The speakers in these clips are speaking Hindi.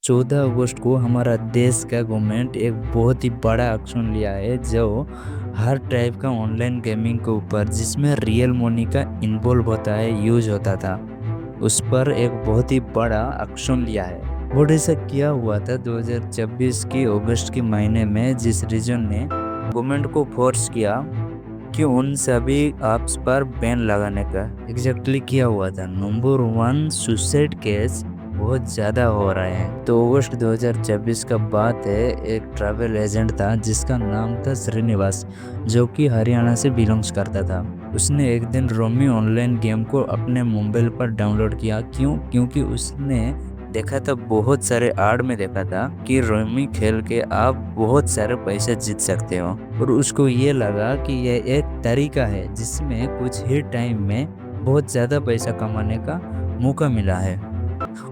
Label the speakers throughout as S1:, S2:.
S1: 14 अगस्त को हमारा देश का गवर्नमेंट एक बहुत ही बड़ा एक्शन लिया है जो हर टाइप का ऑनलाइन गेमिंग के ऊपर जिसमें रियल मनी का इन्वॉल्व होता है यूज होता था उस पर एक बहुत ही बड़ा एक्शन लिया है। और ऐसा किया हुआ था 2026 की अगस्त के महीने में जिस रीजन ने गवर्नमेंट को फोर्स किया कि उन सभी ऐप्स पर बैन लगाने का एग्जैक्टली किया हुआ था। नंबर 1 सुसाइड केस बहुत ज़्यादा हो रहे हैं। तो अगस्त 2026 का बात है, एक ट्रैवल एजेंट था जिसका नाम था श्रीनिवास, जो कि हरियाणा से बिलोंग्स करता था। उसने एक दिन रोमी ऑनलाइन गेम को अपने मोबाइल पर डाउनलोड किया। क्योंकि उसने देखा था, बहुत सारे आड़ में देखा था कि रोमी खेल के आप बहुत सारे पैसे जीत सकते हो। और उसको ये लगा कि यह एक तरीका है जिसमें कुछ ही टाइम में बहुत ज़्यादा पैसा कमाने का मौका मिला है।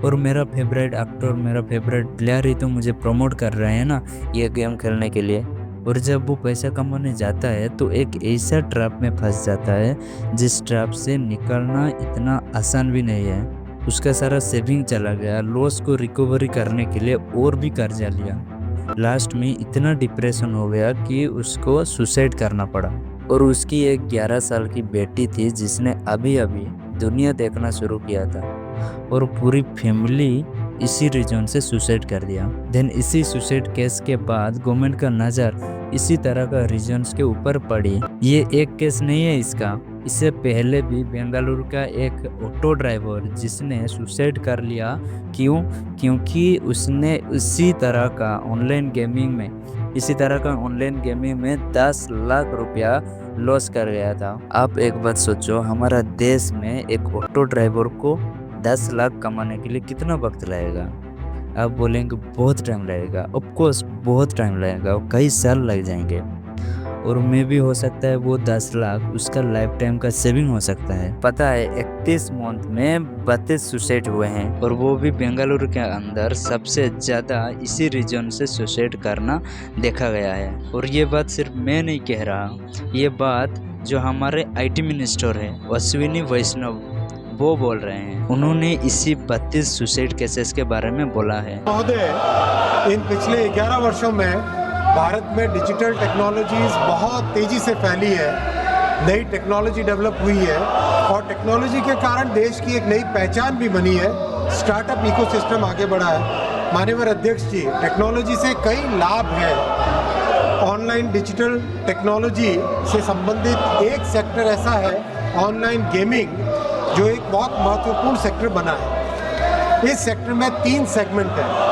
S1: और मेरा फेवरेट एक्टर, मेरा फेवरेट प्लेयर ही तो मुझे प्रमोट कर रहे हैं ना ये गेम खेलने के लिए। और जब वो पैसा कमाने जाता है तो एक ऐसा ट्रैप में फंस जाता है जिस ट्रैप से निकलना इतना आसान भी नहीं है। उसका सारा सेविंग चला गया, लॉस को रिकवरी करने के लिए और भी कर्जा लिया। लास्ट में इतना डिप्रेशन हो गया कि उसको सुसाइड करना पड़ा। और उसकी एक 11 साल की बेटी थी जिसने अभी अभी दुनिया देखना शुरू किया था। और पूरी फैमिली इसी रीजन से सुसाइड कर दिया। देन इसी सुसाइड केस के बाद गवर्नमेंट का नज़र इसी तरह का रीजन्स के ऊपर पड़ी। ये एक केस नहीं है इसका, इससे पहले भी बेंगलुरु का एक ऑटो ड्राइवर जिसने सुसाइड कर लिया। क्योंकि उसने इसी तरह का ऑनलाइन गेमिंग में 10 लाख रुपया लॉस कर गया था। आप एक बात सोचो, हमारा देश में एक ऑटो ड्राइवर को 10 लाख कमाने के लिए कितना वक्त लगेगा? आप बोलेंगे बहुत टाइम लगेगा। ऑफ कोर्स बहुत टाइम लगेगा, कई साल लग जाएंगे। और मे भी हो सकता है वो 10 लाख उसका लाइफ टाइम का सेविंग हो सकता है। पता है 31 मंथ में 32 सुसाइड हुए हैं, और वो भी बेंगलुरु के अंदर सबसे ज़्यादा इसी रीजन से सुसाइड करना देखा गया है। और ये बात सिर्फ मैं नहीं कह रहा, ये बात जो हमारे IT मिनिस्टर है अश्विनी वैष्णव वो बोल रहे हैं। उन्होंने इसी 32 सुसाइड केसेस के बारे में बोला है।
S2: महोदय, इन पिछले 11 वर्षों में भारत में डिजिटल टेक्नोलॉजीज बहुत तेज़ी से फैली है, नई टेक्नोलॉजी डेवलप हुई है और टेक्नोलॉजी के कारण देश की एक नई पहचान भी बनी है। स्टार्टअप इकोसिस्टम आगे बढ़ा है। माननीय अध्यक्ष जी, टेक्नोलॉजी से कई लाभ हैं। ऑनलाइन डिजिटल टेक्नोलॉजी से संबंधित एक सेक्टर ऐसा है ऑनलाइन गेमिंग, जो एक बहुत महत्वपूर्ण सेक्टर बना है। इस सेक्टर में 3 सेगमेंट हैं।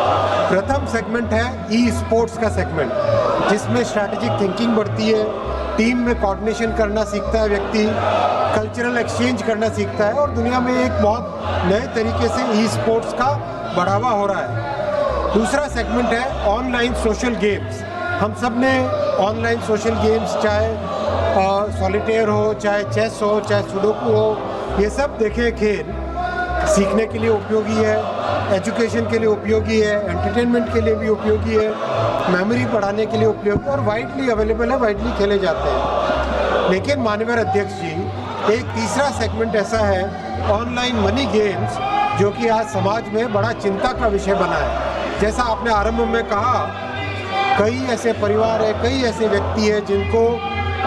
S2: प्रथम सेगमेंट है ई स्पोर्ट्स का सेगमेंट, जिसमें स्ट्रैटेजिक थिंकिंग बढ़ती है, टीम में कोऑर्डिनेशन करना सीखता है व्यक्ति, कल्चरल एक्सचेंज करना सीखता है और दुनिया में एक बहुत नए तरीके से ई स्पोर्ट्स का बढ़ावा हो रहा है। दूसरा सेगमेंट है ऑनलाइन सोशल गेम्स। हम सब ने ऑनलाइन सोशल गेम्स, चाहे सॉलिटेयर हो, चाहे चेस हो, चाहे सुडोकू हो, ये सब देखे खेल सीखने के लिए उपयोगी है, एजुकेशन के लिए उपयोगी है, एंटरटेनमेंट के लिए भी उपयोगी है, मेमोरी बढ़ाने के लिए उपयोगी और वाइडली अवेलेबल है, वाइडली खेले जाते हैं। लेकिन माननीय अध्यक्ष जी, एक तीसरा सेगमेंट ऐसा है ऑनलाइन मनी गेम्स, जो कि आज समाज में बड़ा चिंता का विषय बना है। जैसा आपने आरंभ में कहा, कई ऐसे परिवार है, कई ऐसे व्यक्ति है जिनको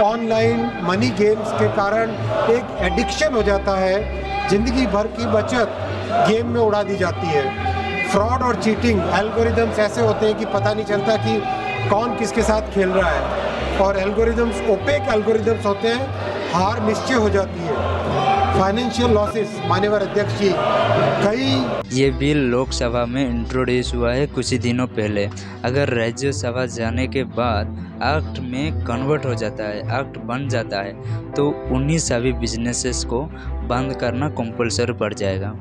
S2: ऑनलाइन मनी गेम्स के कारण एक एडिक्शन हो जाता है, ज़िंदगी भर की बचत गेम में उड़ा दी जाती है। फ्रॉड और चीटिंग एल्गोरिदम्स ऐसे होते हैं कि पता नहीं चलता कि कौन किसके साथ खेल रहा है, और एल्गोरिदम्स ओपेक एल्गोरिदम्स होते हैं, हार निश्चय हो जाती है। फाइनेंशियल लॉसेस, माननीय अध्यक्ष जी,
S1: ये बिल लोकसभा में इंट्रोड्यूस हुआ है कुछ ही दिनों पहले। अगर राज्यसभा जाने के बाद एक्ट में कन्वर्ट हो जाता है, एक्ट बन जाता है, तो उन्हीं सभी बिजनेसेस को बंद करना कंपलसरी पड़ जाएगा।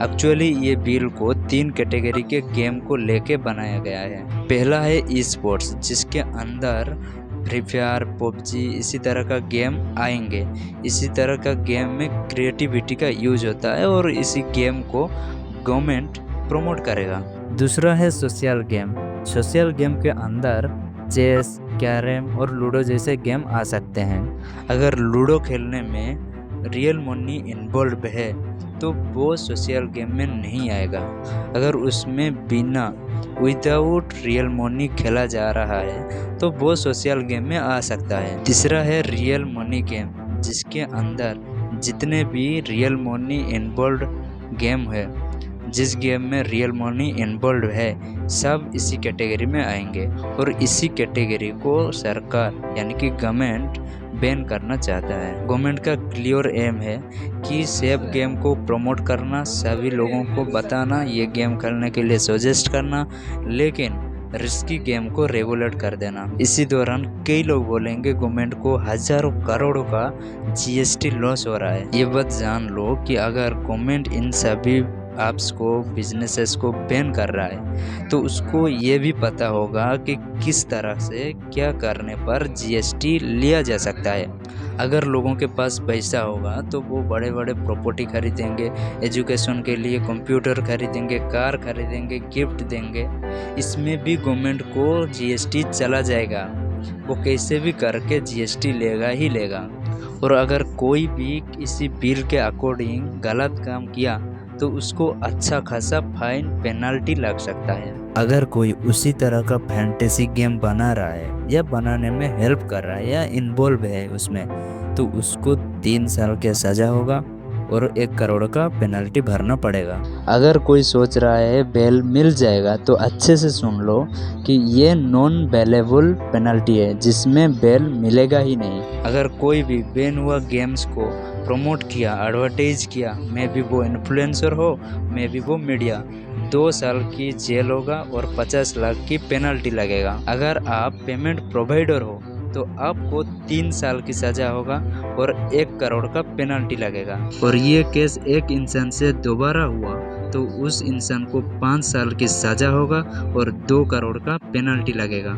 S1: एक्चुअली ये बिल को 3 कैटेगरी के गेम को लेके बनाया गया है। पहला है ई स्पोर्ट्स, जिसके अंदर फ्री फायर, पबजी इसी तरह का गेम आएंगे। इसी तरह का गेम में क्रिएटिविटी का यूज होता है और इसी गेम को गवर्नमेंट प्रमोट करेगा। दूसरा है सोशल गेम। सोशल गेम के अंदर चेस, कैरम और लूडो जैसे गेम आ सकते हैं। अगर लूडो खेलने में रियल मनी इन्वॉल्व है तो वो सोशल गेम में नहीं आएगा। अगर उसमें बिना विदाउट रियल मनी खेला जा रहा है तो वो सोशल गेम में आ सकता है। तीसरा है रियल मनी गेम, जिसके अंदर जितने भी रियल मनी इन्वॉल्व गेम है, जिस गेम में रियल मनी इन्वॉल्व है, सब इसी कैटेगरी में आएंगे। और इसी कैटेगरी को सरकार यानी कि गवर्नमेंट बैन करना चाहता है। गवर्नमेंट का क्लियर एम है कि सेफ गेम को प्रमोट करना, सभी लोगों को बताना, ये गेम खेलने के लिए सजेस्ट करना, लेकिन रिस्की गेम को रेगुलेट कर देना। इसी दौरान कई लोग बोलेंगे गवर्नमेंट को हजारों करोड़ों का जीएसटी लॉस हो रहा है। ये बात जान लो कि अगर गवर्नमेंट इन सभी ऐप्स को, बिजनेसेस को बैन कर रहा है तो उसको ये भी पता होगा कि किस तरह से क्या करने पर जीएसटी लिया जा सकता है। अगर लोगों के पास पैसा होगा तो वो बड़े बड़े प्रॉपर्टी खरीदेंगे, एजुकेशन के लिए कंप्यूटर खरीदेंगे, कार खरीदेंगे, गिफ्ट देंगे। इसमें भी गवर्नमेंट को जीएसटी चला जाएगा, वो कैसे भी करके जीएसटी लेगा ही लेगा। और अगर कोई भी इसी बिल के अकॉर्डिंग गलत काम किया तो उसको अच्छा खासा फाइन पेनल्टी लग सकता है। अगर कोई उसी तरह का फैंटेसी गेम बना रहा है या बनाने में हेल्प कर रहा है या इन्वॉल्व है उसमें, तो उसको 3 साल की सज़ा होगा और 1 करोड़ का पेनल्टी भरना पड़ेगा। अगर कोई सोच रहा है बेल मिल जाएगा तो अच्छे से सुन लो कि ये नॉन बेलेबल पेनल्टी है, जिसमें बेल मिलेगा ही नहीं। अगर कोई भी बैन हुआ गेम्स को प्रमोट किया, एडवर्टाइज किया, मे भी वो इन्फ्लुएंसर हो, मे भी वो मीडिया, 2 साल की जेल होगा और 50 लाख की पेनल्टी लगेगा। अगर आप पेमेंट प्रोवाइडर हो तो आपको 3 साल की सज़ा होगा और 1 करोड़ का पेनल्टी लगेगा। और ये केस एक इंसान से दोबारा हुआ तो उस इंसान को 5 साल की सज़ा होगा और 2 करोड़ का पेनल्टी लगेगा।